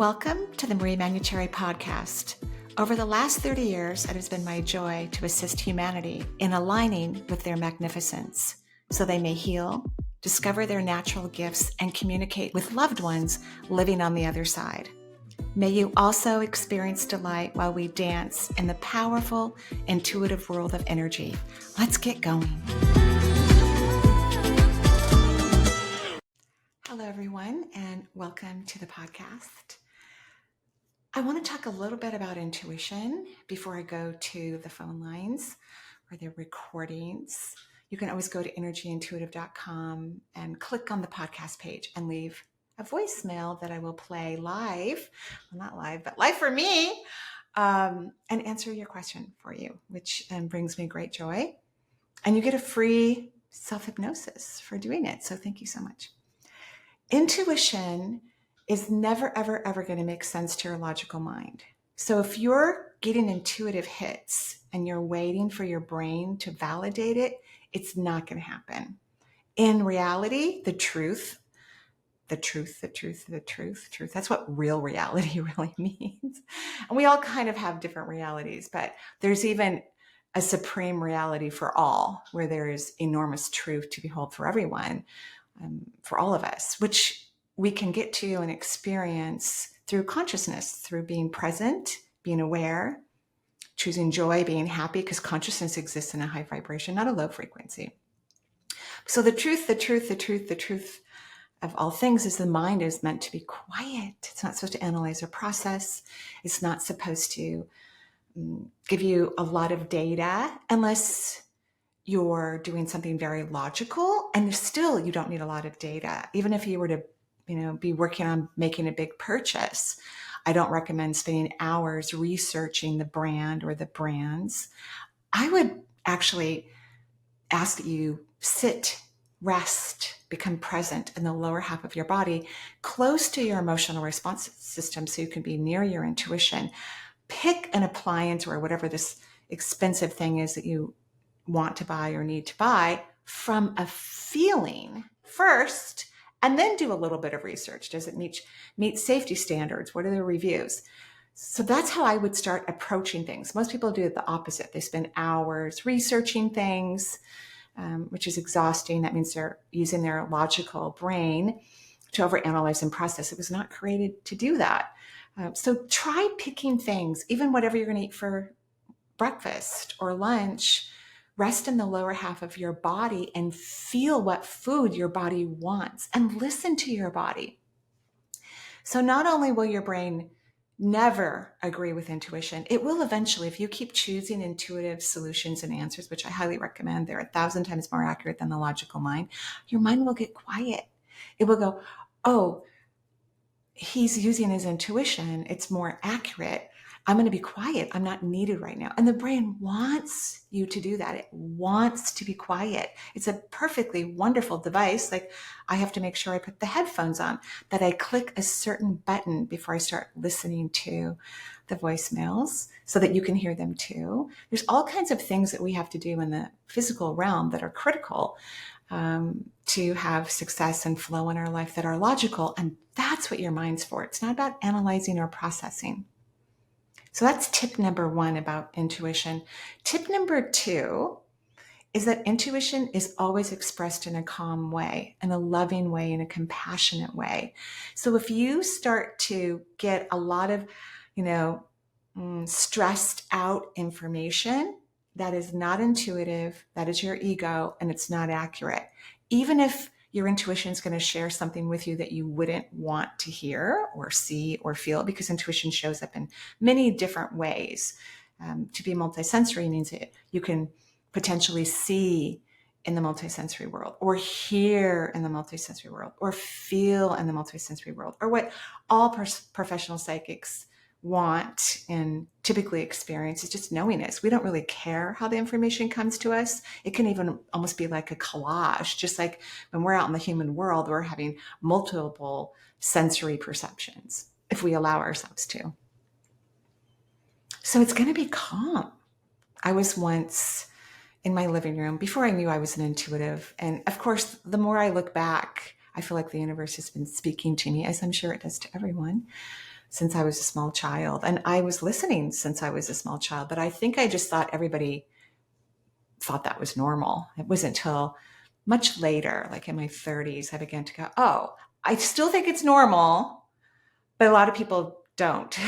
Welcome to the Manuchehri podcast. Over the last 30 years, it has been my joy to assist humanity in aligning with their magnificence so they may heal, discover their natural gifts, and communicate with loved ones living on the other side. May you also experience delight while we dance in the powerful, intuitive world of energy. Let's get going. Hello, everyone, and welcome to the podcast. I want to talk a little bit about intuition before I go to the phone lines or the recordings. You can always go to energyintuitive.com and click on the podcast page and leave a voicemail that I will play live, well, not live, but live for me, and answer your question for you, which brings me great joy. And you get a free self-hypnosis for doing it. So thank you so much. Intuition is never, ever, ever going to make sense to your logical mind. So if you're getting intuitive hits and you're waiting for your brain to validate it, it's not going to happen. In reality, the truth, that's what real reality really means. And we all kind of have different realities, but there's even a supreme reality for all, where there is enormous truth to behold for everyone, for all of us, which we can get to and experience through consciousness, through being present, being aware, choosing joy, being happy, because consciousness exists in a high vibration, not a low frequency. So the truth of all things is the mind is meant to be quiet. It's not supposed to analyze or process. It's not supposed to give you a lot of data unless you're doing something very logical, and still you don't need a lot of data. Even if you were to be working on making a big purchase, I don't recommend spending hours researching the brand or the brands. I would actually ask that you sit, rest, become present in the lower half of your body, close to your emotional response system so you can be near your intuition. Pick an appliance or whatever this expensive thing is that you want to buy or need to buy from a feeling first, and then do a little bit of research. Does it meet safety standards? What are the reviews? So that's how I would start approaching things. Most people do it the opposite. They spend hours researching things, which is exhausting. That means they're using their logical brain to overanalyze and process. It was not created to do that. So try picking things, even whatever you're going to eat for breakfast or lunch. Rest in the lower half of your body and feel what food your body wants and listen to your body. So not only will your brain never agree with intuition, it will eventually, if you keep choosing intuitive solutions and answers, which I highly recommend, they're 1,000 times more accurate than the logical mind, your mind will get quiet. It will go, oh, he's using his intuition. It's more accurate. I'm going to be quiet. I'm not needed right now. And the brain wants you to do that. It wants to be quiet. It's a perfectly wonderful device. Like, I have to make sure I put the headphones on, that I click a certain button before I start listening to the voicemails so that you can hear them too. There's all kinds of things that we have to do in the physical realm that are critical to have success and flow in our life that are logical. And that's what your mind's for. It's not about analyzing or processing. So that's tip number one about intuition. Tip number two is that intuition is always expressed in a calm way, in a loving way, in a compassionate way. So if you start to get a lot of, stressed out information that is not intuitive, that is your ego, and it's not accurate, even if your intuition is going to share something with you that you wouldn't want to hear or see or feel, because intuition shows up in many different ways. To be multisensory means that you can potentially see in the multisensory world, or hear in the multisensory world, or feel in the multisensory world, or what all professional psychics want and typically experience is just knowingness. We don't really care how the information comes to us. It can even almost be like a collage, just like when we're out in the human world, we're having multiple sensory perceptions if we allow ourselves to. So it's going to be calm. I was once in my living room before I knew I was an intuitive. And of course, the more I look back, I feel like the universe has been speaking to me, as I'm sure it does to everyone. since I was a small child. And I was listening since I was a small child, but I think I just thought everybody thought that was normal. It wasn't until much later, like in my 30s, I began to go, oh, I still think it's normal, but a lot of people don't.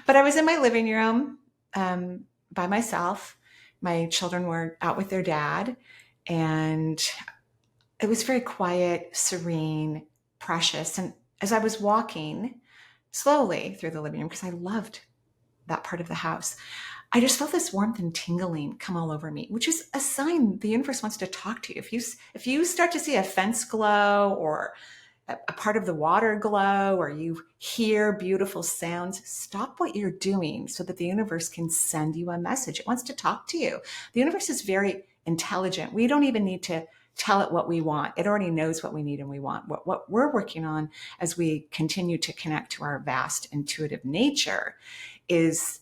But I was in my living room by myself. My children were out with their dad, and it was very quiet, serene, precious. And as I was walking slowly through the living room, because I loved that part of the house, I just felt this warmth and tingling come all over me, which is a sign the universe wants to talk to you. If you start to see a fence glow or a part of the water glow, or you hear beautiful sounds, stop what you're doing so that the universe can send you a message. It wants to talk to you. The universe is very intelligent. We don't even need to tell it what we want. It already knows what we need and we want. What we're working on as we continue to connect to our vast intuitive nature is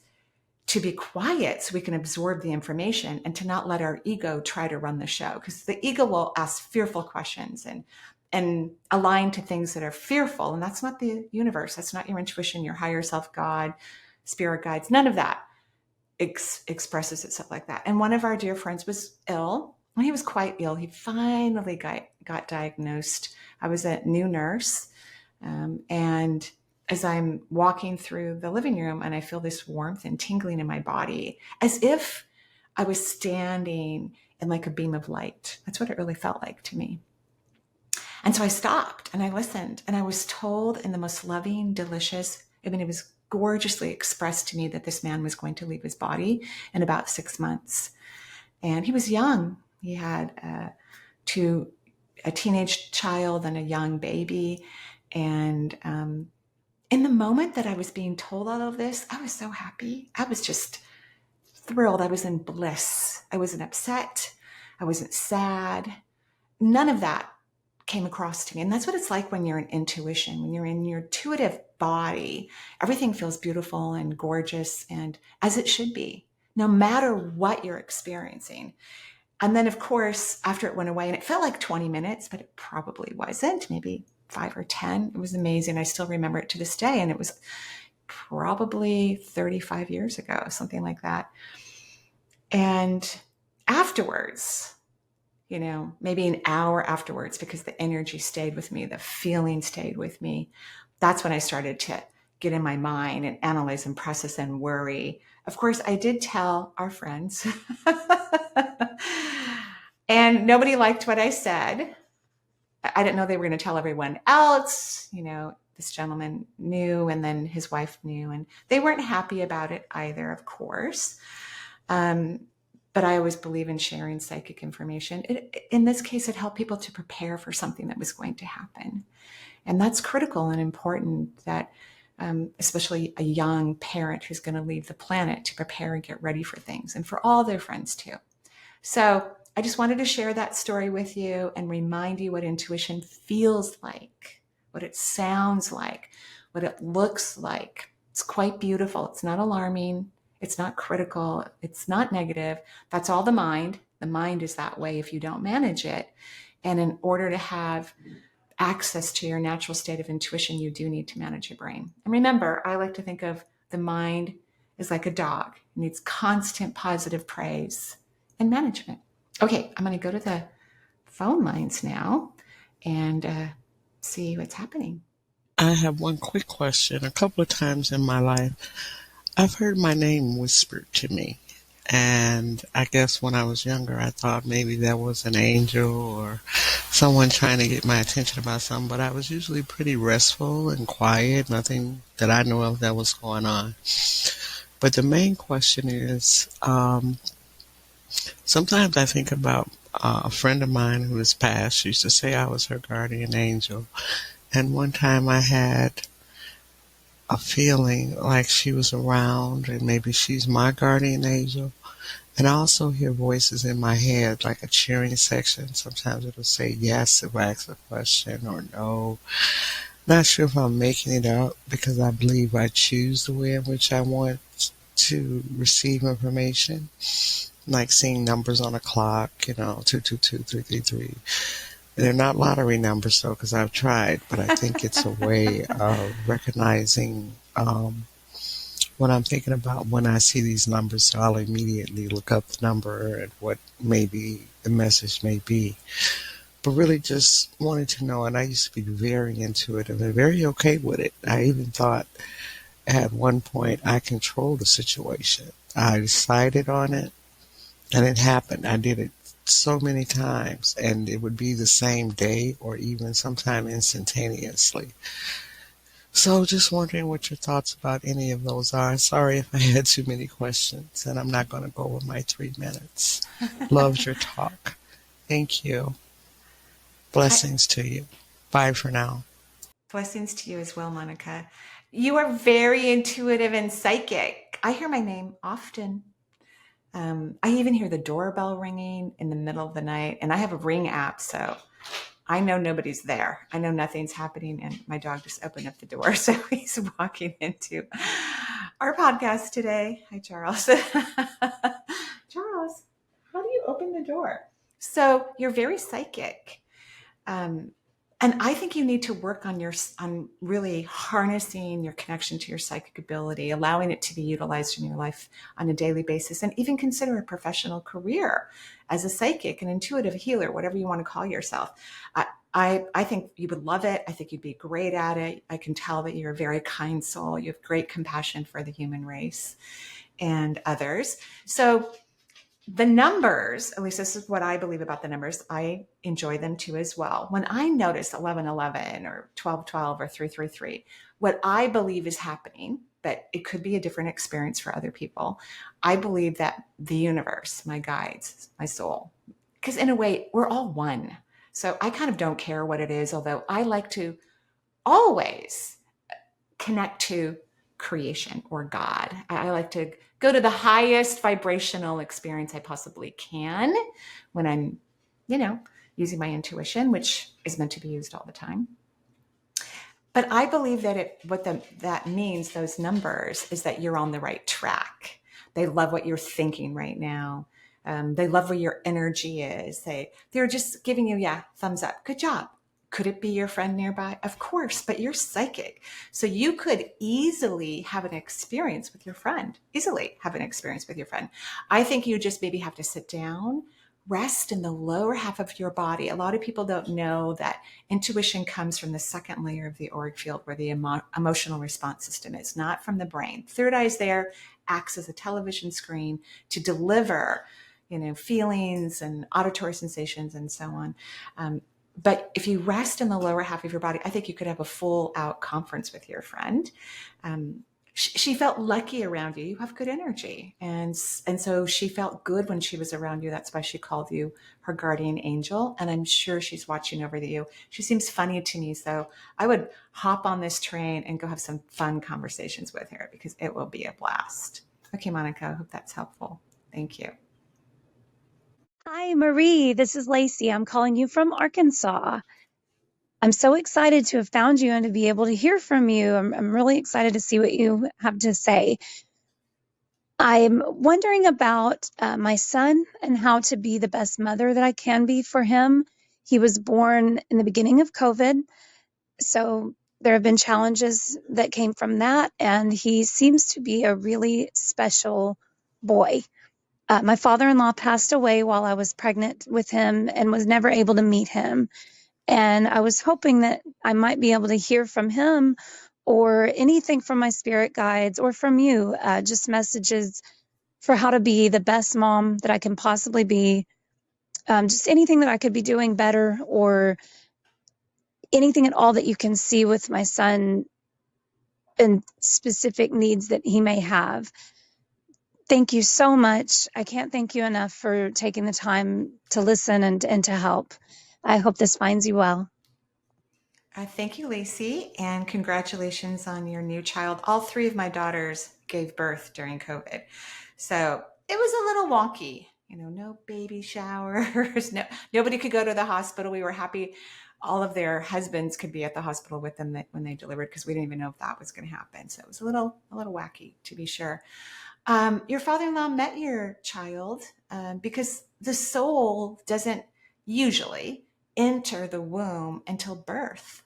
to be quiet so we can absorb the information, and to not let our ego try to run the show, because the ego will ask fearful questions and align to things that are fearful. And that's not the universe. That's not your intuition, your higher self, God, spirit guides. None of that expresses itself like that. And one of our dear friends was ill. When he was quite ill, he finally got diagnosed. I was a new nurse. And as I'm walking through the living room, and I feel this warmth and tingling in my body, as if I was standing in like a beam of light. That's what it really felt like to me. And so I stopped and I listened, and I was told in the most loving, delicious, it was gorgeously expressed to me that this man was going to leave his body in about 6 months. And he was young. He had a teenage child and a young baby. And in the moment that I was being told all of this, I was so happy. I was just thrilled. I was in bliss. I wasn't upset. I wasn't sad. None of that came across to me. And that's what it's like when you're in intuition, when you're in your intuitive body. Everything feels beautiful and gorgeous, and as it should be, no matter what you're experiencing. And then, of course, after it went away, and it felt like 20 minutes, but it probably wasn't, maybe 5 or 10. It was amazing. I still remember it to this day. And it was probably 35 years ago, something like that. And afterwards, maybe an hour afterwards, because the energy stayed with me, the feeling stayed with me, that's when I started to get in my mind and analyze and process and worry. Of course, I did tell our friends, and nobody liked what I said. I didn't know they were going to tell everyone else. This gentleman knew, and then his wife knew, and they weren't happy about it either, of course. But I always believe in sharing psychic information. In this case, it helped people to prepare for something that was going to happen. And that's critical and important, that especially a young parent who's going to leave the planet, to prepare and get ready for things, and for all their friends too. So I just wanted to share that story with you and remind you what intuition feels like, what it sounds like, what it looks like. It's quite beautiful. It's not alarming. It's not critical. It's not negative. That's all the mind. The mind is that way if you don't manage it. And in order to have access to your natural state of intuition, you do need to manage your brain. And remember, I like to think of the mind as like a dog. It needs constant positive praise and management. Okay, I'm going to go to the phone lines now and see what's happening. I have one quick question. A couple of times in my life, I've heard my name whispered to me. And I guess when I was younger, I thought maybe that was an angel or someone trying to get my attention about something. But I was usually pretty restful and quiet, nothing that I know of that was going on. But the main question is, sometimes I think about a friend of mine who has passed. She used to say I was her guardian angel. And one time I had a feeling like she was around and maybe she's my guardian angel. And I also hear voices in my head, like a cheering section. Sometimes it'll say yes if I ask a question, or no. Not sure if I'm making it up, because I believe I choose the way in which I want to receive information. Like seeing numbers on a clock, 222, 333. They're not lottery numbers, though, because I've tried, but I think it's a way of recognizing what I'm thinking about when I see these numbers. So I'll immediately look up the number and what maybe the message may be. But really just wanted to know, and I used to be very into it and very okay with it. I even thought at one point I controlled the situation. I decided on it and it happened. I did it so many times and it would be the same day or even sometime instantaneously. So just wondering what your thoughts about any of those are. Sorry if I had too many questions and I'm not going to go over my 3 minutes. Loved your talk. Thank you. I, Blessings to you. Bye for now. Blessings to you as well, Monica. You are very intuitive and psychic. I hear my name often. I even hear the doorbell ringing in the middle of the night, and I have a Ring app, so I know nobody's there. I know nothing's happening, and my dog just opened up the door, so he's walking into our podcast today. Hi, Charles. Charles, how do you open the door? So you're very psychic. Um, and I think you need to work on really harnessing your connection to your psychic ability, allowing it to be utilized in your life on a daily basis, and even consider a professional career as a psychic, an intuitive healer, whatever you want to call yourself. I think you would love it. I think you'd be great at it. I can tell that you're a very kind soul. You have great compassion for the human race and others. So the numbers, at least this is what I believe about the numbers, I enjoy them too as well. When I notice 1111 or 1212 or 333, what I believe is happening, but it could be a different experience for other people. I believe that the universe, my guides, my soul, because in a way, we're all one. So I kind of don't care what it is, although I like to always connect to creation or God. I like to go to the highest vibrational experience I possibly can when I'm, using my intuition, which is meant to be used all the time. But I believe that that means, those numbers, is that you're on the right track. They love what you're thinking right now. They love where your energy is. They're just giving you, thumbs up. Good job. Could it be your friend nearby? Of course, but you're psychic. So you could easily have an experience with your friend. I think you just maybe have to sit down, rest in the lower half of your body. A lot of people don't know that intuition comes from the second layer of the auric field, where the emotional response system is, not from the brain. Third eye is there, acts as a television screen to deliver, feelings and auditory sensations and so on. But if you rest in the lower half of your body, I think you could have a full out conference with your friend. She felt lucky around you. You have good energy. And so she felt good when she was around you. That's why she called you her guardian angel. And I'm sure she's watching over you. She seems funny to me. So I would hop on this train and go have some fun conversations with her, because it will be a blast. Okay, Monica, I hope that's helpful. Thank you. Hi, Marie. This is Lacey. I'm calling you from Arkansas. I'm so excited to have found you and to be able to hear from you. I'm really excited to see what you have to say. I'm wondering about my son and how to be the best mother that I can be for him. He was born in the beginning of COVID, so there have been challenges that came from that, and he seems to be a really special boy. My father-in-law passed away while I was pregnant with him and was never able to meet him. And I was hoping that I might be able to hear from him or anything from my spirit guides or from you, just messages for how to be the best mom that I can possibly be. Just anything that I could be doing better, or anything at all that you can see with my son and specific needs that he may have. Thank you so much. I can't thank you enough for taking the time to listen and to help. I hope this finds you well. Thank you, Lacey, and congratulations on your new child. All three of my daughters gave birth during COVID. So it was a little wonky, no baby showers, nobody could go to the hospital. We were happy all of their husbands could be at the hospital with them when they delivered, because we didn't even know if that was going to happen. So it was a little wacky, to be sure. Your father-in-law met your child because the soul doesn't usually enter the womb until birth.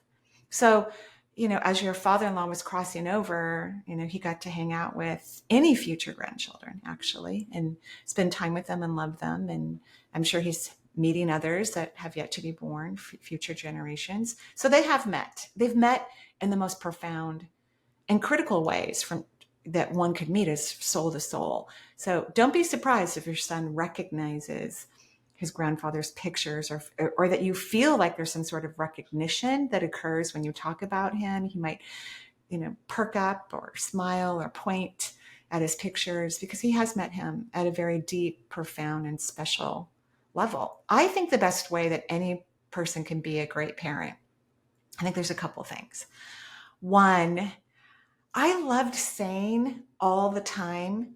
So, as your father-in-law was crossing over, he got to hang out with any future grandchildren, actually, and spend time with them and love them. And I'm sure he's meeting others that have yet to be born, future generations. So they have met. They've met in the most profound and critical ways from that one could meet as soul to soul. So don't be surprised if your son recognizes his grandfather's pictures, or that you feel like there's some sort of recognition that occurs when you talk about him. He might, perk up or smile or point at his pictures because he has met him at a very deep, profound, and special level. I think the best way that any person can be a great parent, I think there's a couple things. One, I loved saying all the time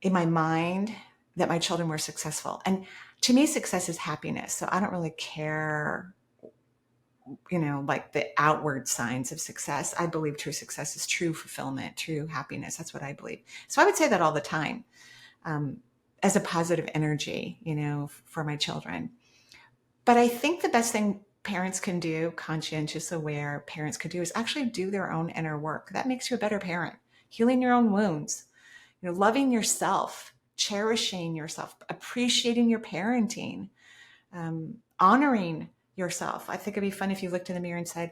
in my mind that my children were successful. And to me, success is happiness. So I don't really care, like the outward signs of success. I believe true success is true fulfillment, true happiness. That's what I believe. So I would say that all the time, as a positive energy, for my children. But I think the best thing parents can do, conscientious, aware parents could do, is actually do their own inner work. That makes you a better parent. Healing your own wounds, loving yourself, cherishing yourself, appreciating your parenting, honoring yourself. I think it'd be fun if you looked in the mirror and said,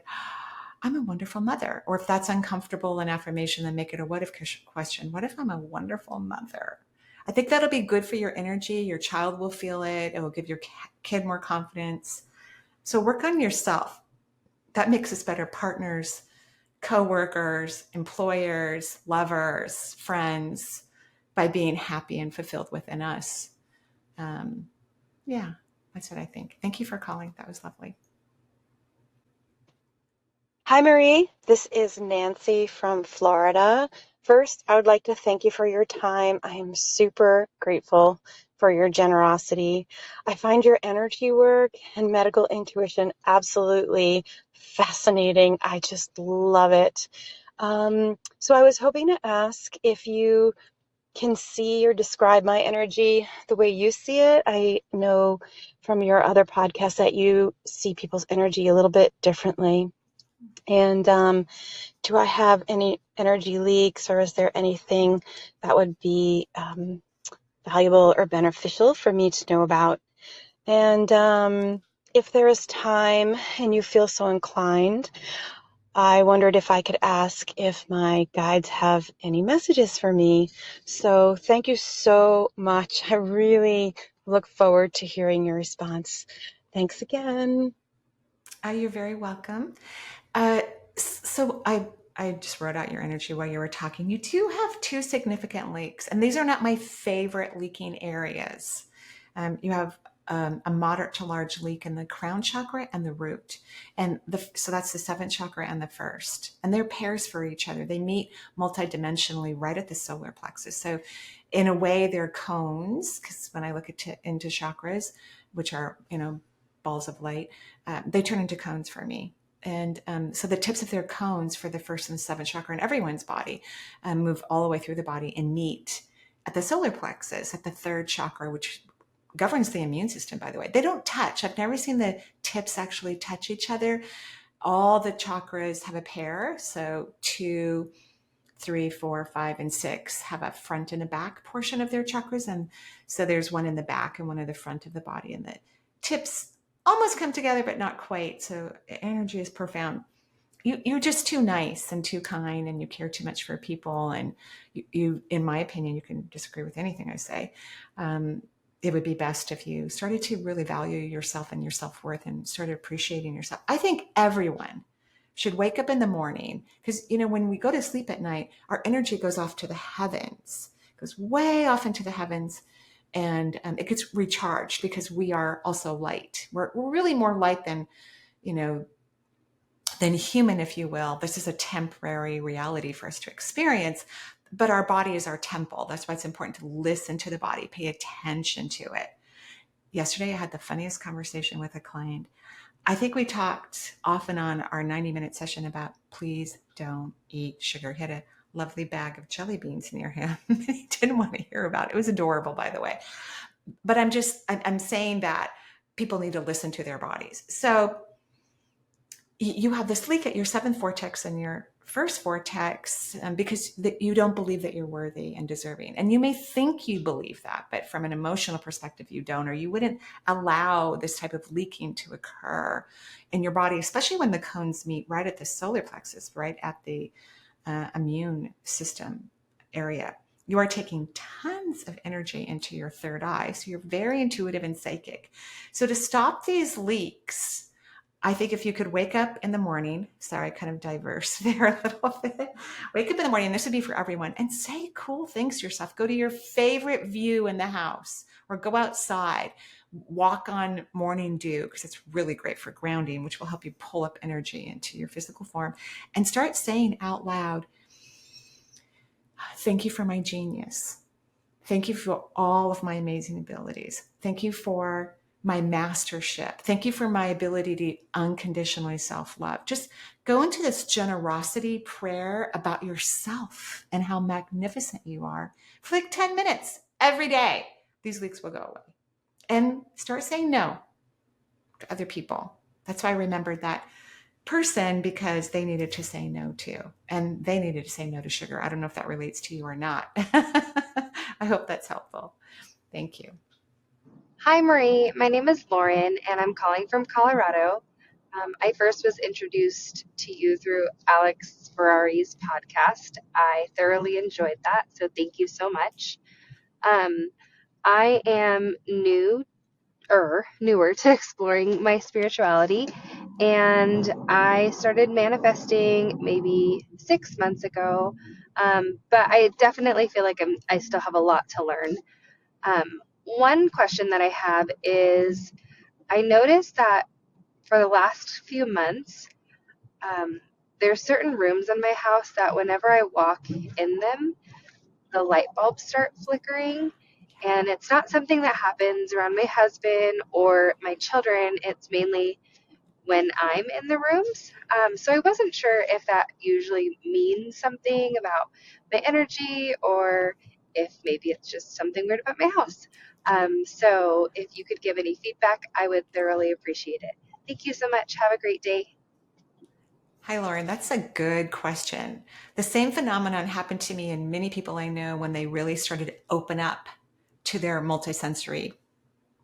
I'm a wonderful mother. Or if that's uncomfortable, an affirmation, then make it a what if question. What if I'm a wonderful mother? I think that'll be good for your energy. Your child will feel it. It will give your kid more confidence. So work on yourself. That makes us better partners, coworkers, employers, lovers, friends, by being happy and fulfilled within us. Yeah, that's what I think. Thank you for calling. That was lovely. Hi, Marie. This is Nancy from Florida. First, I would like to thank you for your time. I am super grateful for your generosity. I find your energy work and medical intuition absolutely fascinating. I just love it. So I was hoping to ask if you can see or describe my energy the way you see it. I know from your other podcasts that you see people's energy a little bit differently. And do I have any energy leaks, or is there anything that would be valuable or beneficial for me to know about? And if there is time and you feel so inclined, I wondered if I could ask if my guides have any messages for me. So thank you so much. I really look forward to hearing your response. Thanks again. You're very welcome. So I just wrote out your energy while you were talking. You do have two significant leaks, and these are not my favorite leaking areas. You have a moderate to large leak in the crown chakra and the root. And so that's the seventh chakra and the first. And they're pairs for each other. They meet multidimensionally right at the solar plexus. So in a way, they're cones, because when I look into chakras, which are, balls of light, they turn into cones for me. And so the tips of their cones for the first and the seventh chakra in everyone's body move all the way through the body and meet at the solar plexus, at the third chakra, which governs the immune system, by the way. They don't touch. I've never seen the tips actually touch each other. All the chakras have a pair. So 2, 3, 4, 5, and 6 have a front and a back portion of their chakras. And so there's one in the back and one in the front of the body. And the tips almost come together, but not quite. So energy is profound. You're just too nice and too kind, and you care too much for people. And you, in my opinion, you can disagree with anything I say. It would be best if you started to really value yourself and your self-worth and started appreciating yourself. I think everyone should wake up in the morning, because, when we go to sleep at night, our energy goes off to the heavens, goes way off into the heavens. And it gets recharged because we are also light. We're really more light than human, if you will. This is a temporary reality for us to experience, but our body is our temple. That's why it's important to listen to the body, pay attention to it. Yesterday, I had the funniest conversation with a client. I think we talked off and on our 90-minute session about please don't eat sugar. He had a lovely bag of jelly beans near him. He didn't want to hear about it. It was adorable, by the way. But I'm saying that people need to listen to their bodies. So you have this leak at your seventh vortex and your first vortex because you don't believe that you're worthy and deserving. And you may think you believe that, but from an emotional perspective, you don't, or you wouldn't allow this type of leaking to occur in your body, especially when the cones meet right at the solar plexus, right at the immune system area. You are taking tons of energy into your third eye. So you're very intuitive and psychic. So to stop these leaks, I think if you could wake up in the morning, sorry, kind of diverse there a little bit. Wake up in the morning, this would be for everyone, and say cool things to yourself. Go to your favorite view in the house or go outside, walk on morning dew, because it's really great for grounding, which will help you pull up energy into your physical form, and start saying out loud, thank you for my genius. Thank you for all of my amazing abilities. Thank you for my mastership. Thank you for my ability to unconditionally self-love. Just go into this generosity prayer about yourself and how magnificent you are for like 10 minutes every day. These leaks will go away. And start saying no to other people. That's why I remembered that person, because they needed to say no too. And they needed to say no to sugar. I don't know if that relates to you or not. I hope that's helpful. Thank you. Hi, Marie. My name is Lauren, and I'm calling from Colorado. I first was introduced to you through Alex Ferrari's podcast. I thoroughly enjoyed that, so thank you so much. I am newer to exploring my spirituality, and I started manifesting maybe 6 months ago, but I definitely feel like I still have a lot to learn. One question that I have is, I noticed that for the last few months, there's certain rooms in my house that whenever I walk in them, the light bulbs start flickering. And it's not something that happens around my husband or my children. It's mainly when I'm in the rooms. So I wasn't sure if that usually means something about my energy or if maybe it's just something weird about my house. So if you could give any feedback, I would thoroughly appreciate it. Thank you so much. Have a great day. Hi, Lauren. That's a good question. The same phenomenon happened to me and many people I know when they really started to open up to their multisensory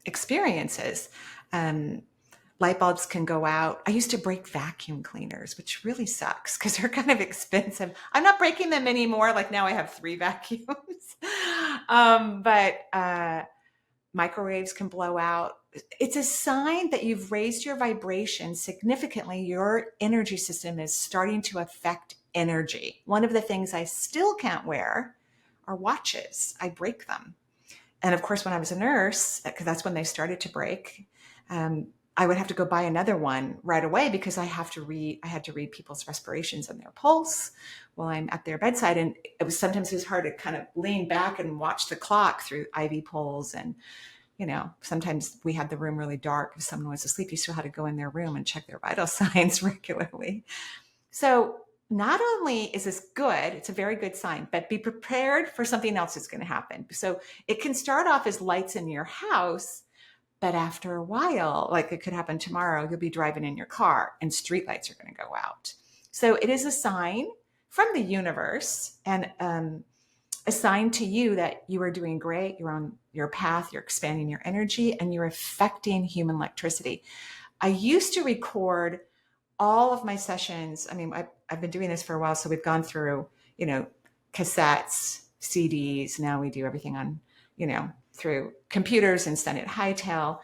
experiences. Light bulbs can go out. I used to break vacuum cleaners, which really sucks because they're kind of expensive. I'm not breaking them anymore. Like now I have 3 vacuums. But microwaves can blow out. It's a sign that you've raised your vibration significantly. Your energy system is starting to affect energy. One of the things I still can't wear are watches. I break them. And of course, when I was a nurse, because that's when they started to break, I would have to go buy another one right away because I had to read people's respirations and their pulse while I'm at their bedside. And sometimes it was hard to kind of lean back and watch the clock through IV pulls. And, sometimes we had the room really dark. If someone was asleep, you still had to go in their room and check their vital signs regularly. So not only is this good, it's a very good sign, but be prepared for something else that's going to happen. So it can start off as lights in your house, but after a while, like it could happen tomorrow, you'll be driving in your car and street lights are going to go out. So it is a sign from the universe and a sign to you that you are doing great. You're on your path, you're expanding your energy, and you're affecting human electricity. I used to record all of my sessions. I mean, I've been doing this for a while, so we've gone through, cassettes, CDs. Now we do everything on, through computers and send it hightail.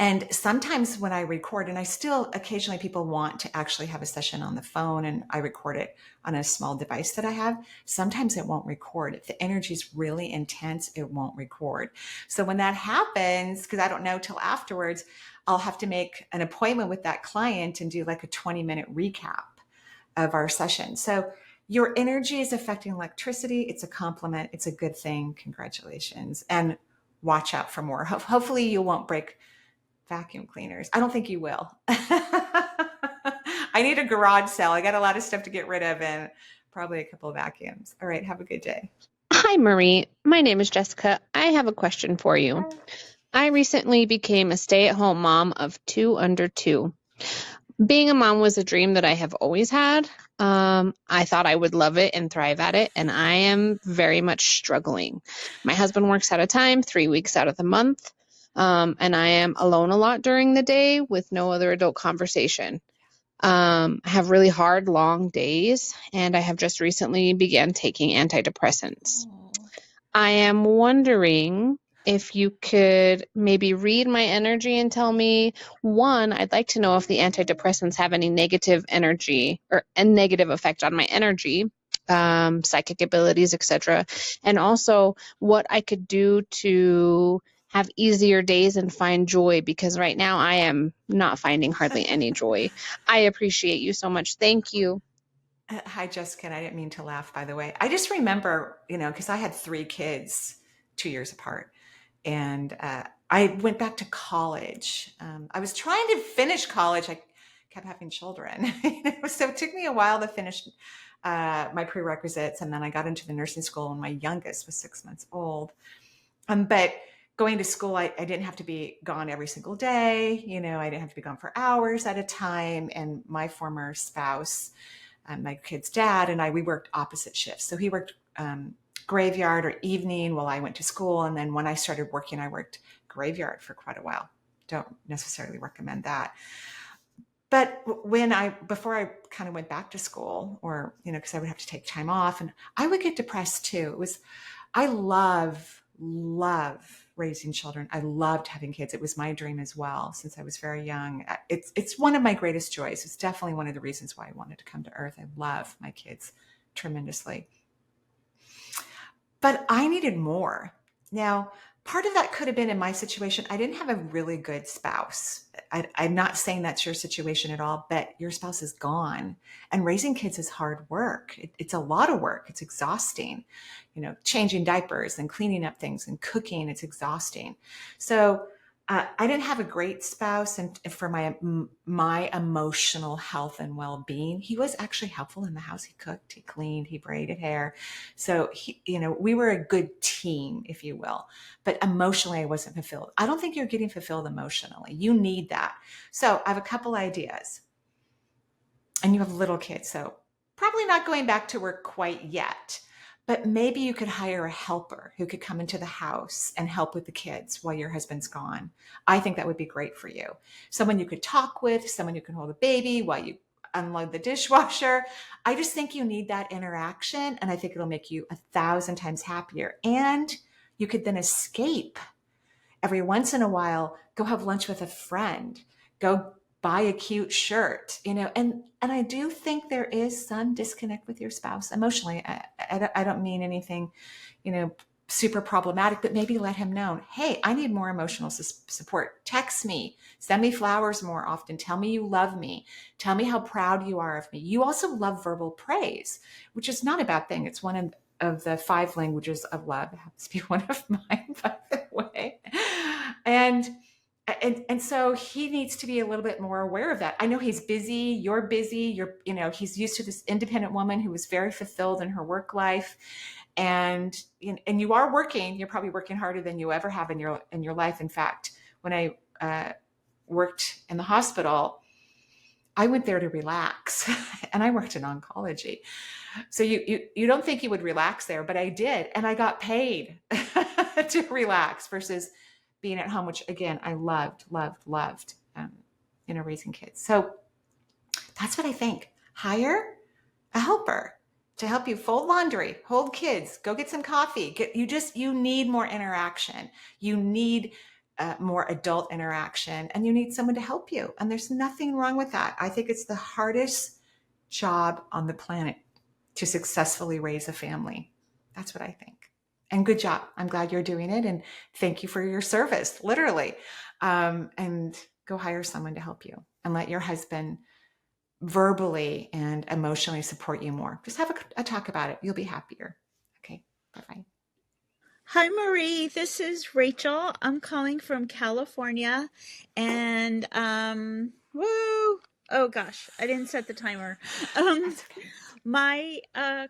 And sometimes when I record, and I still occasionally people want to actually have a session on the phone and I record it on a small device that I have, sometimes it won't record. If the energy is really intense, it won't record. So when that happens, because I don't know till afterwards, I'll have to make an appointment with that client and do like a 20-minute recap of our session. So your energy is affecting electricity. It's a compliment. It's a good thing. Congratulations. And watch out for more. Hopefully you won't break vacuum cleaners. I don't think you will. I need a garage sale. I got a lot of stuff to get rid of and probably a couple of vacuums. All right. Have a good day. Hi, Marie. My name is Jessica. I have a question for you. I recently became a stay-at-home mom of 2 under 2. Being a mom was a dream that I have always had. I thought I would love it and thrive at it, and I am very much struggling. My husband works out of time, 3 weeks out of the month, and I am alone a lot during the day with no other adult conversation. I have really hard, long days, and I have just recently began taking antidepressants. I am wondering if you could maybe read my energy and tell me, one, I'd like to know if the antidepressants have any negative energy or a negative effect on my energy, psychic abilities, etc. And also what I could do to have easier days and find joy, because right now I am not finding hardly any joy. I appreciate you so much. Thank you. Hi, Jessica. And I didn't mean to laugh, by the way. I just remember, because I had 3 kids 2 years apart. And I went back to college. I was trying to finish college. I kept having children. So it took me a while to finish my prerequisites. And then I got into the nursing school when my youngest was 6 months old. But going to school, I didn't have to be gone every single day. I didn't have to be gone for hours at a time. And my former spouse, my kid's dad, and we worked opposite shifts. So he worked graveyard or evening while I went to school. And then when I started working, I worked graveyard for quite a while. Don't necessarily recommend that. But before I kind of went back to school, or, because I would have to take time off, and I would get depressed too. I love raising children. I loved having kids. It was my dream as well since I was very young. It's one of my greatest joys. It's definitely one of the reasons why I wanted to come to Earth. I love my kids tremendously. But I needed more. Now, part of that could have been in my situation. I didn't have a really good spouse. I'm not saying that's your situation at all, but your spouse is gone. And raising kids is hard work. It's a lot of work. It's exhausting. Changing diapers and cleaning up things and cooking. It's exhausting. So I didn't have a great spouse, and for my emotional health and well-being, he was actually helpful in the house. He cooked, he cleaned, he braided hair. So we were a good team, if you will. But emotionally, I wasn't fulfilled. I don't think you're getting fulfilled emotionally. You need that. So I have a couple ideas. And you have little kids, so probably not going back to work quite yet. But maybe you could hire a helper who could come into the house and help with the kids while your husband's gone. I think that would be great for you. Someone you could talk with, someone you can hold a baby while you unload the dishwasher. I just think you need that interaction, and I think it'll make you 1,000 times happier. And you could then escape every once in a while, go have lunch with a friend, go buy a cute shirt, and I do think there is some disconnect with your spouse emotionally. I don't mean anything, super problematic, but maybe let him know, hey, I need more emotional support. Text me, send me flowers more often. Tell me you love me. Tell me how proud you are of me. You also love verbal praise, which is not a bad thing. It's one of the 5 languages of love. It happens to be one of mine, by the way. And so he needs to be a little bit more aware of that. I know he's busy. You're busy. He's used to this independent woman who was very fulfilled in her work life. And you are working. You're probably working harder than you ever have in your life. In fact, when I worked in the hospital, I went there to relax, and I worked in oncology. So you don't think you would relax there, but I did, and I got paid to relax versus being at home, which again, I loved, raising kids. So that's what I think. Hire a helper to help you fold laundry, hold kids, go get some coffee. You need more interaction. You need more adult interaction, and you need someone to help you. And there's nothing wrong with that. I think it's the hardest job on the planet to successfully raise a family. That's what I think. And good job. I'm glad you're doing it. And thank you for your service, literally. And go hire someone to help you, and let your husband verbally and emotionally support you more. Just have a talk about it. You'll be happier. Okay. Bye-bye. Hi, Marie. This is Rachel. I'm calling from California. And, woo! Oh, gosh. I didn't set the timer. That's okay. My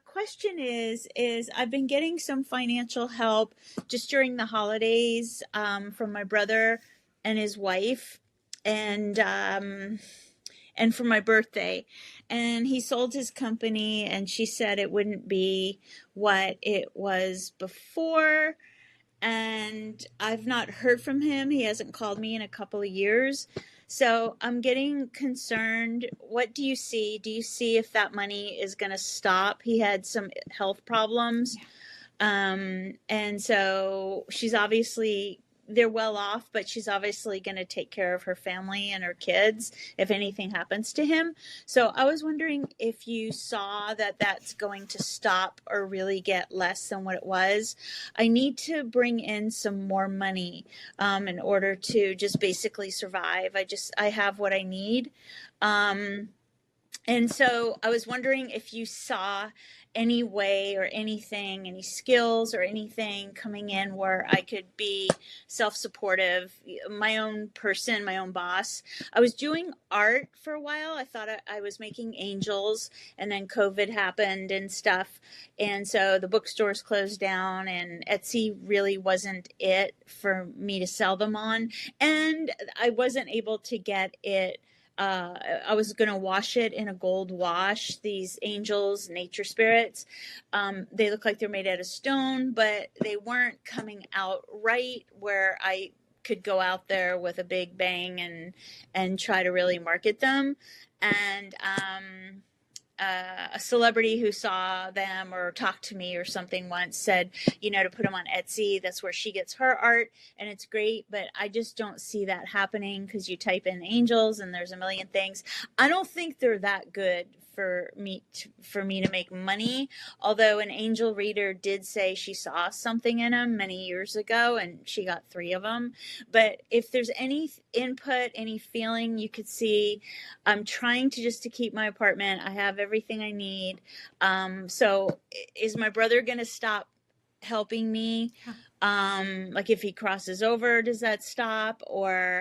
question is I've been getting some financial help just during the holidays from my brother and his wife, and for my birthday. And he sold his company, and she said it wouldn't be what it was before. And I've not heard from him. He hasn't called me in a couple of years. So I'm getting concerned. What do you see? Do you see if that money is going to stop? He had some health problems. And so she's obviously, they're well off, but she's obviously going to take care of her family and her kids if anything happens to him. So I was wondering if you saw that that's going to stop or really get less than what it was. I need to bring in some more money in order to just basically survive. I have what I need. And so I was wondering if you saw any way or anything, any skills or anything coming in where I could be self-supportive, my own person, my own boss. I was doing art for a while. I thought I was making angels, and then COVID happened and stuff. And so the bookstores closed down, and Etsy really wasn't it for me to sell them on. And I wasn't able to get it. I was going to wash it in a gold wash, these angels, nature spirits. They look like they're made out of stone, but they weren't coming out right where I could go out there with a big bang and try to really market them. And a celebrity who saw them or talked to me or something once said, to put them on Etsy. That's where she gets her art, and it's great, but I just don't see that happening because you type in angels and there's a million things. I don't think they're that good for me to make money, although an angel reader did say she saw something in them many years ago and she got 3 of them. But if there's any input, any feeling you could see, I'm trying to keep my apartment. I have everything I need. So is my brother going to stop helping me? Like if he crosses over, does that stop?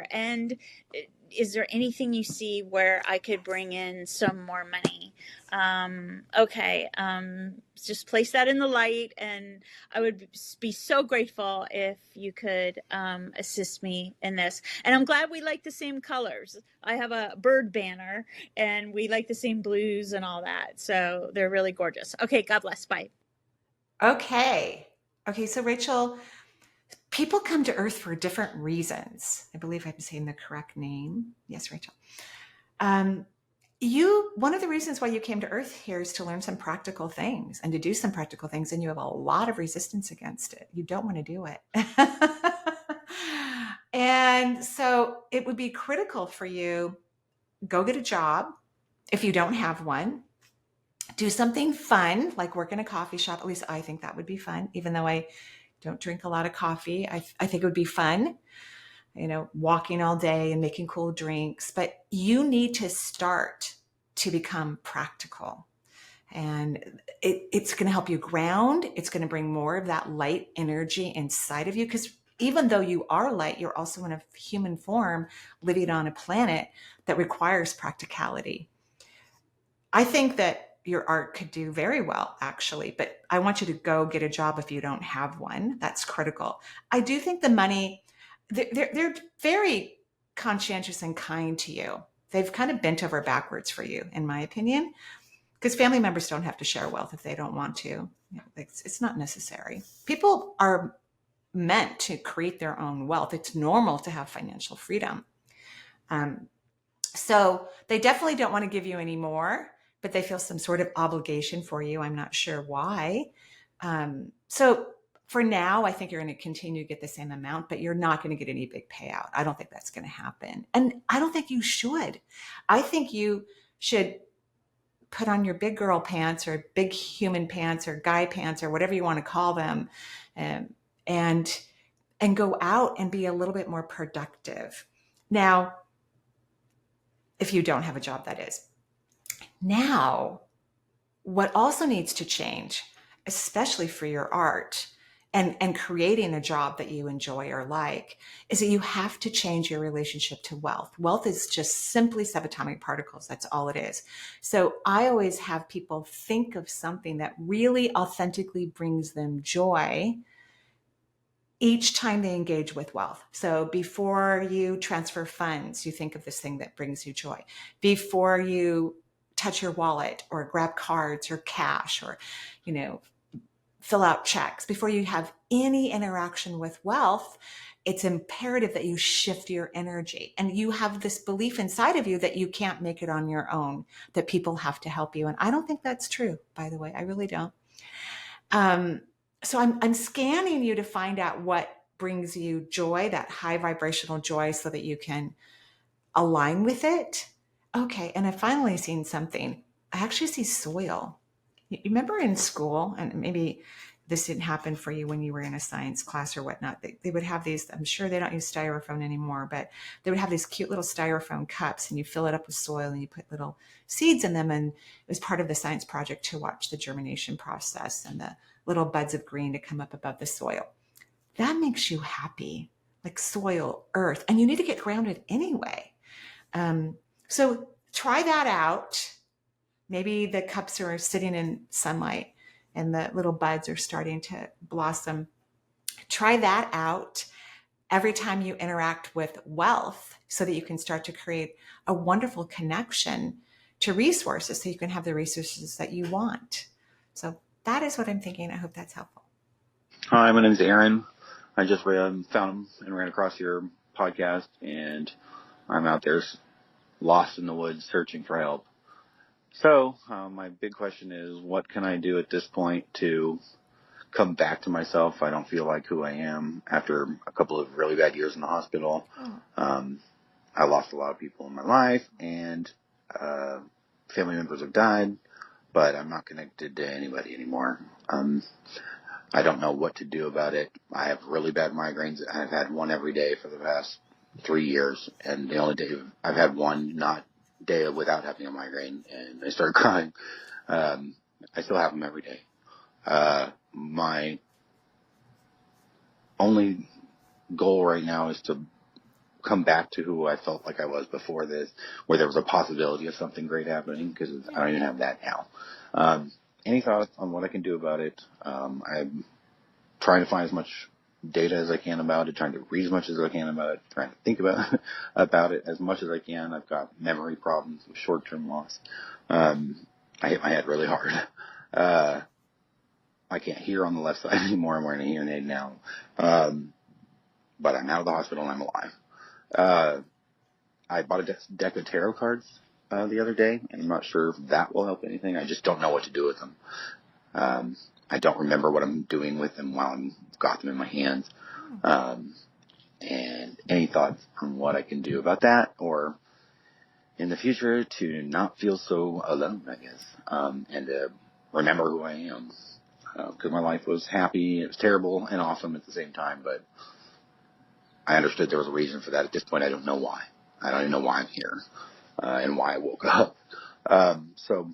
And is there anything you see where I could bring in some more money? Okay. Just place that in the light, and I would be so grateful if you could assist me in this. And I'm glad we like the same colors. I have a bird banner, and we like the same blues and all that. So they're really gorgeous. Okay. God bless. Bye. Okay. So Rachel, people come to Earth for different reasons. I believe I'm saying the correct name. Yes, Rachel. One of the reasons why you came to Earth here is to learn some practical things and to do some practical things, and you have a lot of resistance against it. You don't want to do it. And so it would be critical for you, go get a job if you don't have one. Do something fun, like work in a coffee shop. At least I think that would be fun, even though I don't drink a lot of coffee. I think it would be fun, walking all day and making cool drinks. But you need to start to become practical. And it's going to help you ground. It's going to bring more of that light energy inside of you. Because even though you are light, you're also in a human form living on a planet that requires practicality. I think that your art could do very well, actually, but I want you to go get a job if you don't have one. That's critical. I do think the money, they're very conscientious and kind to you. They've kind of bent over backwards for you, in my opinion, because family members don't have to share wealth if they don't want to. It's not necessary. People are meant to create their own wealth. It's normal to have financial freedom. So they definitely don't want to give you any more, but they feel some sort of obligation for you. I'm not sure why. So for now, I think you're going to continue to get the same amount, but you're not going to get any big payout. I don't think that's going to happen. And I don't think you should. I think you should put on your big girl pants or big human pants or guy pants or whatever you want to call them, and go out and be a little bit more productive. Now, if you don't have a job, that is. Now, what also needs to change, especially for your art, and creating a job that you enjoy or like, is that you have to change your relationship to wealth. Wealth is just simply subatomic particles. That's all it is. So I always have people think of something that really authentically brings them joy each time they engage with wealth. So before you transfer funds, you think of this thing that brings you joy. Before you touch your wallet or grab cards or cash or, fill out checks, before you have any interaction with wealth, it's imperative that you shift your energy. And you have this belief inside of you that you can't make it on your own, that people have to help you. And I don't think that's true, by the way. I really don't. So I'm scanning you to find out what brings you joy, that high vibrational joy, so that you can align with it. Okay. And I've finally seen something. I actually see soil. You remember in school, and maybe this didn't happen for you when you were in a science class or whatnot, they would have these, I'm sure they don't use styrofoam anymore, but they would have these cute little styrofoam cups, and you fill it up with soil and you put little seeds in them. And it was part of the science project to watch the germination process and the little buds of green to come up above the soil. That makes you happy, like soil, earth, and you need to get grounded anyway. So try that out. Maybe the cups are sitting in sunlight and the little buds are starting to blossom. Try that out every time you interact with wealth, so that you can start to create a wonderful connection to resources, so you can have the resources that you want. So that is what I'm thinking. I hope that's helpful. Hi, my name is Aaron. I just found and ran across your podcast, and I'm out there lost in the woods searching for help. So my big question is, what can I do at this point to come back to myself? I don't feel like who I am after a couple of really bad years in the hospital. I lost a lot of people in my life, and family members have died, but I'm not connected to anybody anymore. I don't know what to do about it. I have really bad migraines. I've had one every day for the past 3 years, and the only day I've had one day without having a migraine, and I started crying. I still have them every day. My only goal right now is to come back to who I felt like I was before this, where there was a possibility of something great happening, because I don't even have that now. Any thoughts on what I can do about it? I'm trying to find as much data as I can about it, trying to read as much as I can about it, trying to think about it as much as I can. I've got memory problems with short-term loss. I hit my head really hard. I can't hear on the left side anymore. I'm wearing a hearing aid now. But I'm out of the hospital and I'm alive. I bought a deck of tarot cards the other day, and I'm not sure if that will help anything. I just don't know what to do with them. I don't remember what I'm doing with them while I've got them in my hands. And any thoughts on what I can do about that, or in the future to not feel so alone, I guess, and to remember who I am. Because my life was happy, it was terrible and awesome at the same time, but I understood there was a reason for that. At this point, I don't know why. I don't even know why I'm here and why I woke up. So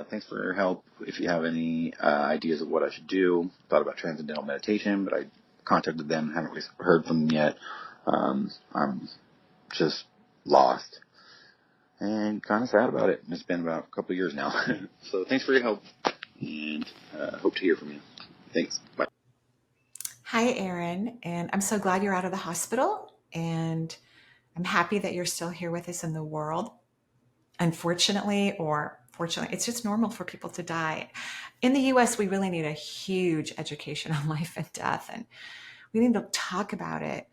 thanks for your help. If you have any ideas of what I should do, thought about transcendental meditation, but I contacted them, haven't really heard from them yet. I'm just lost and kind of sad about it. It's been about a couple of years now. So thanks for your help, and hope to hear from you. Thanks. Bye. Hi, Aaron, and I'm so glad you're out of the hospital, and I'm happy that you're still here with us in the world. Unfortunately, or fortunately, it's just normal for people to die. In the US, we really need a huge education on life and death, and we need to talk about it.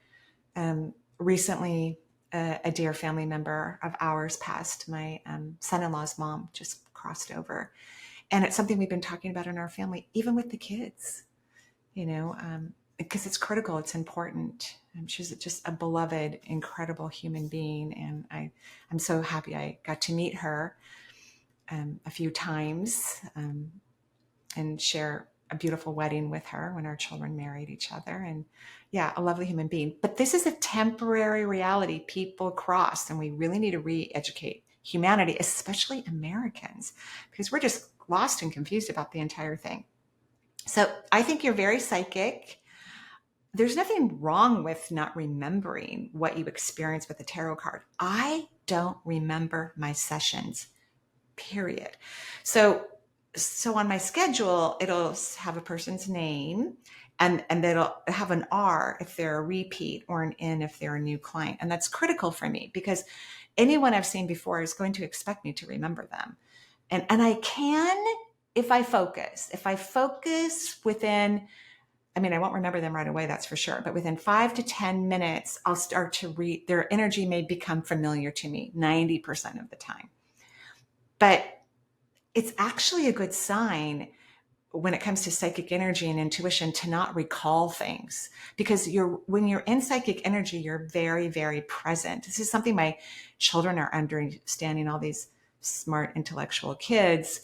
Recently, a dear family member of ours passed. My son-in-law's mom just crossed over, and it's something we've been talking about in our family, even with the kids, because it's critical, it's important. She's just a beloved, incredible human being, and I'm so happy I got to meet her a few times and share a beautiful wedding with her when our children married each other. And yeah, a lovely human being. But this is a temporary reality. People cross, and we really need to re-educate humanity, especially Americans, because we're just lost and confused about the entire thing. So I think you're very psychic. There's nothing wrong with not remembering what you experienced with the tarot card. I don't remember my sessions, period. So on my schedule, it'll have a person's name, and it'll have an R if they're a repeat, or an N if they're a new client. And that's critical for me because anyone I've seen before is going to expect me to remember them. And I can if I focus. If I focus within, I mean, I won't remember them right away, that's for sure. But within 5 to 10 minutes, I'll start to read. Their energy may become familiar to me 90% of the time. But it's actually a good sign when it comes to psychic energy and intuition to not recall things, because when you're in psychic energy, you're very, very present. This is something my children are understanding, all these smart intellectual kids,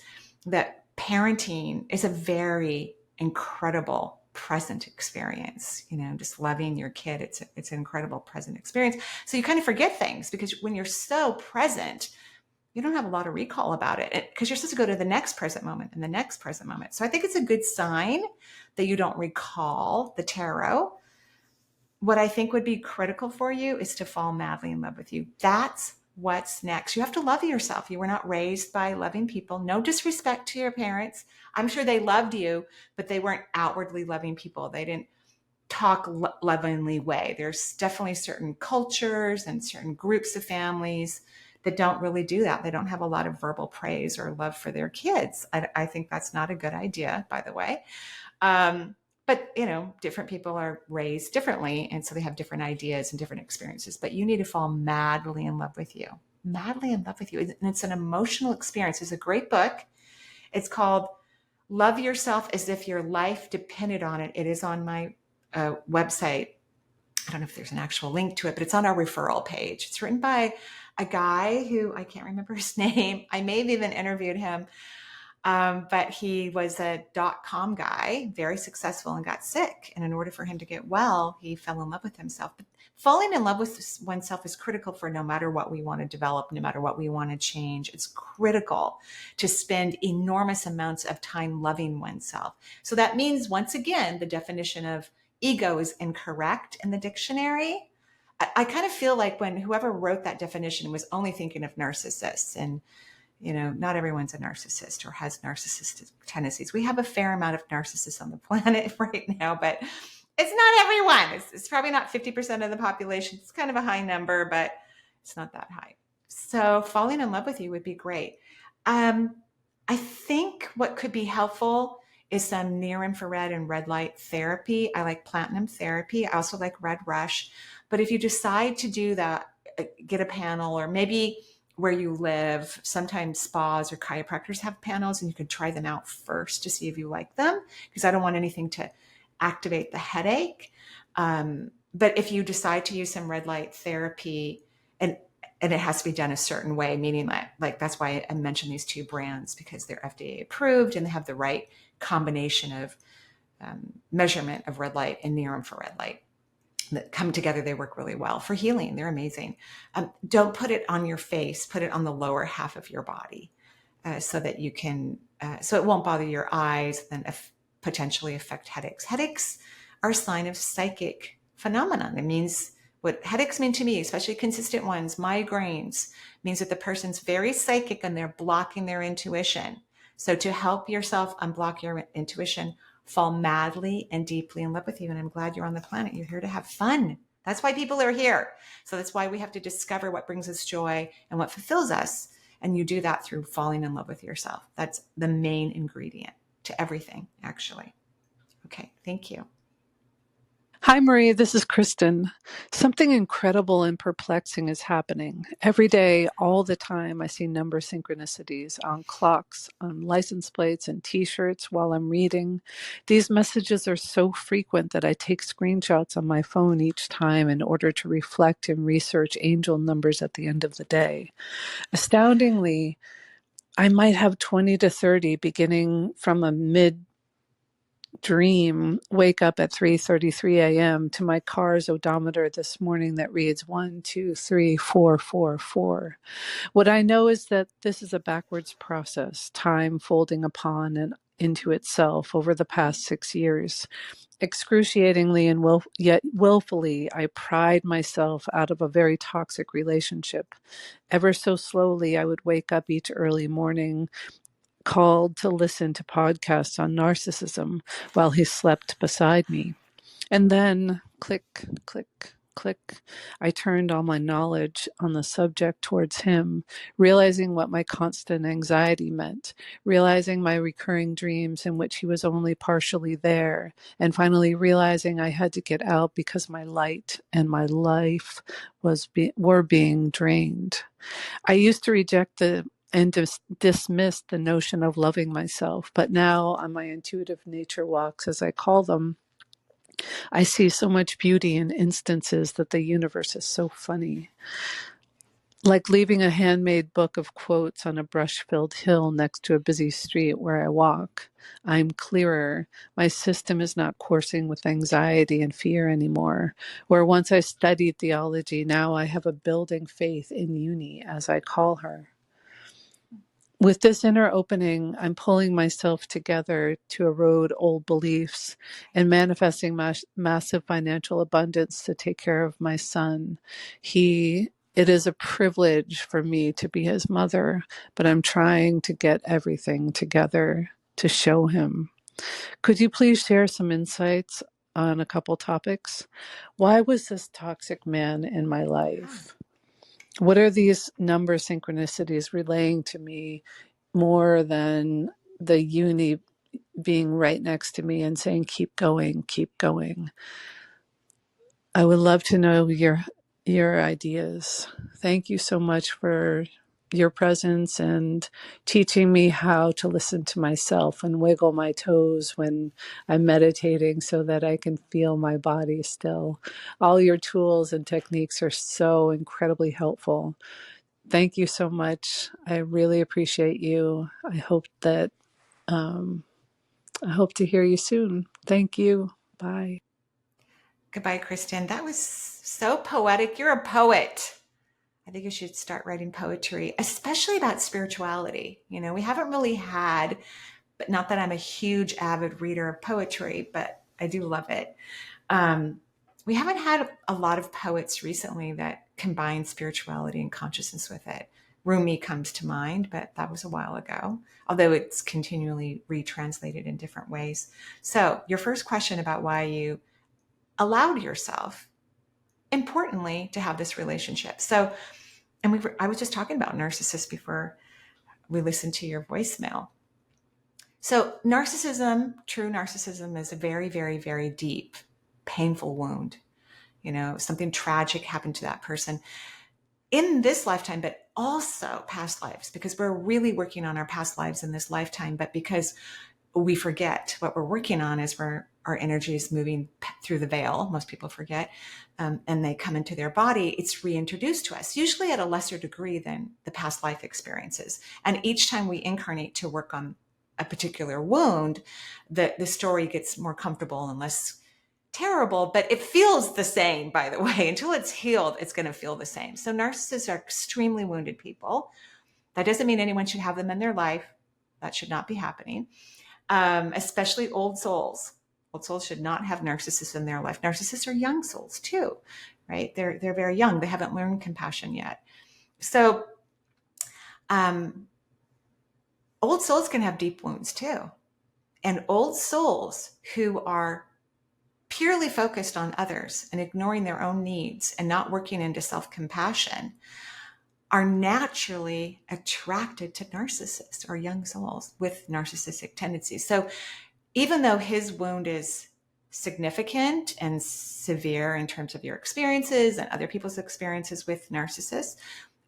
that parenting is a very incredible present experience. Just loving your kid, it's an incredible present experience. So you kind of forget things because when you're so present, you don't have a lot of recall about it because you're supposed to go to the next present moment and the next present moment. So I think it's a good sign that you don't recall the tarot. What I think would be critical for you is to fall madly in love with you. That's what's next. You have to love yourself. You were not raised by loving people. No disrespect to your parents. I'm sure they loved you, but they weren't outwardly loving people. They didn't talk lovingly way. There's definitely certain cultures and certain groups of families that don't really do that. They don't have a lot of verbal praise or love for their kids. I think that's not a good idea, by the way. But different people are raised differently, and so they have different ideas and different experiences. But you need to fall madly in love with you. Madly in love with you. And it's an emotional experience. It's a great book. It's called Love Yourself as If Your Life Depended on It. It is on my website. I don't know if there's an actual link to it, but it's on our referral page. It's written by a guy who I can't remember his name. I may have even interviewed him, but he was a .com guy, very successful, and got sick. And in order for him to get well, he fell in love with himself. But falling in love with oneself is critical for no matter what we want to develop, no matter what we want to change. It's critical to spend enormous amounts of time loving oneself. So that means, once again, the definition of ego is incorrect in the dictionary. I kind of feel like when whoever wrote that definition was only thinking of narcissists, and not everyone's a narcissist or has narcissistic tendencies. We have a fair amount of narcissists on the planet right now, but it's not everyone. It's probably not 50% of the population. It's kind of a high number, but it's not that high. So falling in love with you would be great. I think what could be helpful is some near infrared and red light therapy. I like platinum therapy. I also like red rush. But if you decide to do that, get a panel, or maybe where you live, sometimes spas or chiropractors have panels, and you can try them out first to see if you like them, because I don't want anything to activate the headache. But if you decide to use some red light therapy, and it has to be done a certain way, meaning like that's why I mentioned these two brands, because they're FDA approved and they have the right combination of measurement of red light and near infrared light that come together. They work really well for healing. They're amazing. Don't put it on your face, put it on the lower half of your body, so that you can, so it won't bother your eyes, then potentially affect headaches. Headaches are a sign of psychic phenomenon. It means, what headaches mean to me, especially consistent ones, migraines, means that the person's very psychic and they're blocking their intuition. So to help yourself unblock your intuition, fall madly and deeply in love with you. And I'm glad you're on the planet. You're here to have fun. That's why people are here. So that's why we have to discover what brings us joy and what fulfills us. And you do that through falling in love with yourself. That's the main ingredient to everything, actually. Okay, thank you. Hi, Marie. This is Kristin. Something incredible and perplexing is happening. Every day, all the time, I see number synchronicities on clocks, on license plates, and T-shirts while I'm reading. These messages are so frequent that I take screenshots on my phone each time in order to reflect and research angel numbers at the end of the day. Astoundingly, I might have 20 to 30 beginning from a dream, wake up at 3:33 a.m. to my car's odometer this morning that reads 123444. What I know is that this is a backwards process, time folding upon into itself over the past 6 years. Excruciatingly and yet willfully, I pried myself out of a very toxic relationship. Ever so slowly, I would wake up each early morning, called to listen to podcasts on narcissism while he slept beside me. And then, click, click, click, I turned all my knowledge on the subject towards him, realizing what my constant anxiety meant, realizing my recurring dreams in which he was only partially there, and finally realizing I had to get out because my light and my life were being drained. I used to reject and dismiss the notion of loving myself, but now on my intuitive nature walks, as I call them, I see so much beauty in instances that the universe is so funny. Like leaving a handmade book of quotes on a brush-filled hill next to a busy street where I walk. I'm clearer. My system is not coursing with anxiety and fear anymore. Where once I studied theology, now I have a building faith in Uni, as I call her. With this inner opening, I'm pulling myself together to erode old beliefs and manifesting massive financial abundance to take care of my son. It is a privilege for me to be his mother, but I'm trying to get everything together to show him. Could you please share some insights on a couple topics? Why was this toxic man in my life? What are these number synchronicities relaying to me more than the Uni being right next to me and saying, keep going, keep going? I would love to know your ideas. Thank you so much for your presence and teaching me how to listen to myself and wiggle my toes when I'm meditating so that I can feel my body still. All your tools and techniques are so incredibly helpful. Thank you so much. I really appreciate you. I hope to hear you soon. Thank you. Bye. Goodbye, Kristin. That was so poetic. You're a poet. I think you should start writing poetry, especially about spirituality. We haven't really had, but not that I'm a huge avid reader of poetry, but I do love it. We haven't had a lot of poets recently that combine spirituality and consciousness with it. Rumi comes to mind, but that was a while ago, although it's continually retranslated in different ways. So your first question about why you allowed yourself, importantly, to have this relationship. So, I was just talking about narcissists before we listened to your voicemail. So narcissism, true narcissism, is a very, very, very deep, painful wound. Something tragic happened to that person in this lifetime, but also past lives, because we're really working on our past lives in this lifetime. But because we forget what we're working on is where our energy is moving through the veil. Most people forget, and they come into their body. It's reintroduced to us, usually at a lesser degree than the past life experiences. And each time we incarnate to work on a particular wound, the story gets more comfortable and less terrible, but it feels the same, by the way. Until it's healed, it's going to feel the same. So narcissists are extremely wounded people. That doesn't mean anyone should have them in their life. That should not be happening. Especially old souls. Old souls should not have narcissists in their life. Narcissists are young souls too, right? They're very young. They haven't learned compassion yet. So old souls can have deep wounds too. And old souls who are purely focused on others and ignoring their own needs and not working into self-compassion are naturally attracted to narcissists or young souls with narcissistic tendencies. So even though his wound is significant and severe in terms of your experiences and other people's experiences with narcissists,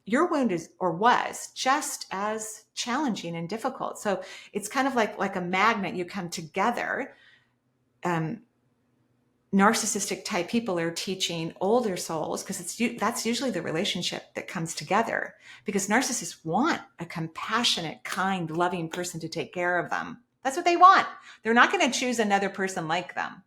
your wound is or was just as challenging and difficult. So it's kind of like a magnet. You come together. Narcissistic type people are teaching older souls, because that's usually the relationship that comes together, because narcissists want a compassionate, kind, loving person to take care of them. That's what they want. They're not going to choose another person like them.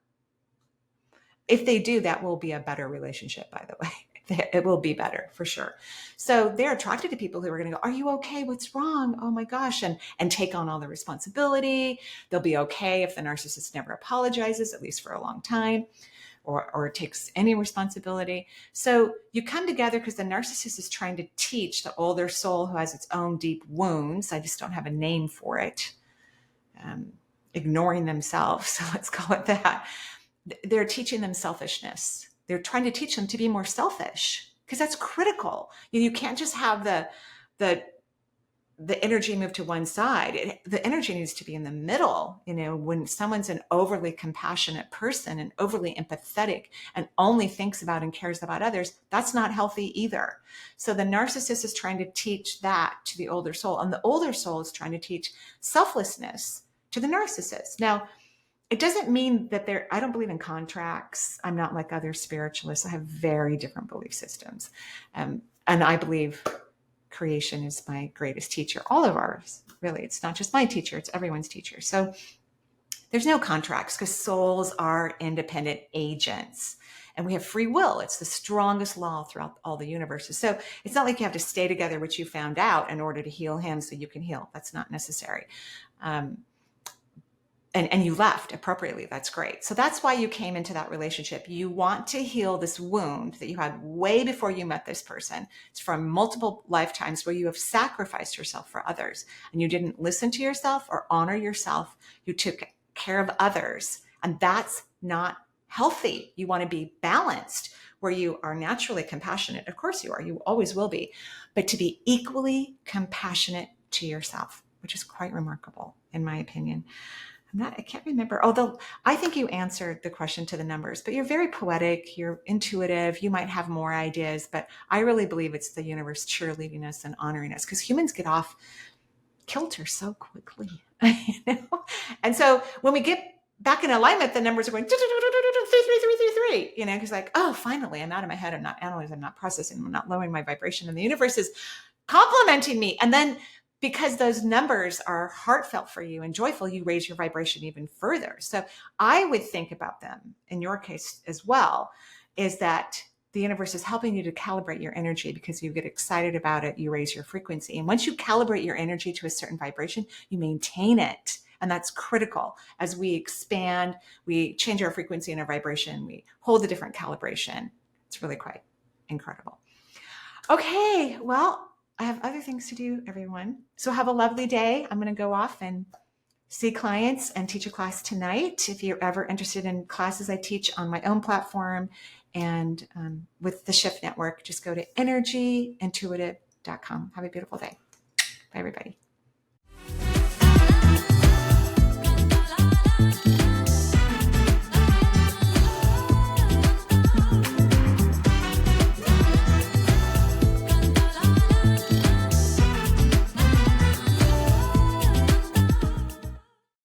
If they do, that will be a better relationship, by the way. It will be better for sure. So they're attracted to people who are going to go, are you okay? What's wrong? Oh my gosh. And take on all the responsibility. They'll be okay if the narcissist never apologizes, at least for a long time, or takes any responsibility. So you come together because the narcissist is trying to teach the older soul who has its own deep wounds. I just don't have a name for it. Ignoring themselves. So let's call it that. They're teaching them selfishness. They're trying to teach them to be more selfish because that's critical. You can't just have the energy move to one side. The energy needs to be in the middle. When someone's an overly compassionate person and overly empathetic and only thinks about and cares about others, that's not healthy either. So the narcissist is trying to teach that to the older soul, and the older soul is trying to teach selflessness to the narcissist. Now, it doesn't mean that I don't believe in contracts. I'm not like other spiritualists. I have very different belief systems. And I believe creation is my greatest teacher. All of ours, really. It's not just my teacher, it's everyone's teacher. So there's no contracts because souls are independent agents and we have free will. It's the strongest law throughout all the universes. So it's not like you have to stay together, which you found out, in order to heal him so you can heal. That's not necessary. And you left appropriately. That's great. So that's why you came into that relationship. You want to heal this wound that you had way before you met this person. It's from multiple lifetimes where you have sacrificed yourself for others and you didn't listen to yourself or honor yourself. You took care of others, and that's not healthy. You want to be balanced where you are naturally compassionate. Of course you are. You always will be. But to be equally compassionate to yourself, which is quite remarkable in my opinion. I can't remember. I think you answered the question to the numbers, but you're very poetic. You're intuitive. You might have more ideas, but I really believe it's the universe cheerleading us and honoring us because humans get off kilter so quickly. And so when we get back in alignment, the numbers are going 33333, because like, oh, finally, I'm out of my head. I'm not analyzing. I'm not processing. I'm not lowering my vibration. And the universe is complimenting me. And then because those numbers are heartfelt for you and joyful, you raise your vibration even further. So I would think about them in your case as well, is that the universe is helping you to calibrate your energy because you get excited about it, you raise your frequency. And once you calibrate your energy to a certain vibration, you maintain it. And that's critical. As we expand, we change our frequency and our vibration, we hold a different calibration. It's really quite incredible. Okay, well, I have other things to do, everyone. So have a lovely day. I'm going to go off and see clients and teach a class tonight. If you're ever interested in classes I teach on my own platform and with the Shift Network, just go to energyintuitive.com. Have a beautiful day. Bye, everybody.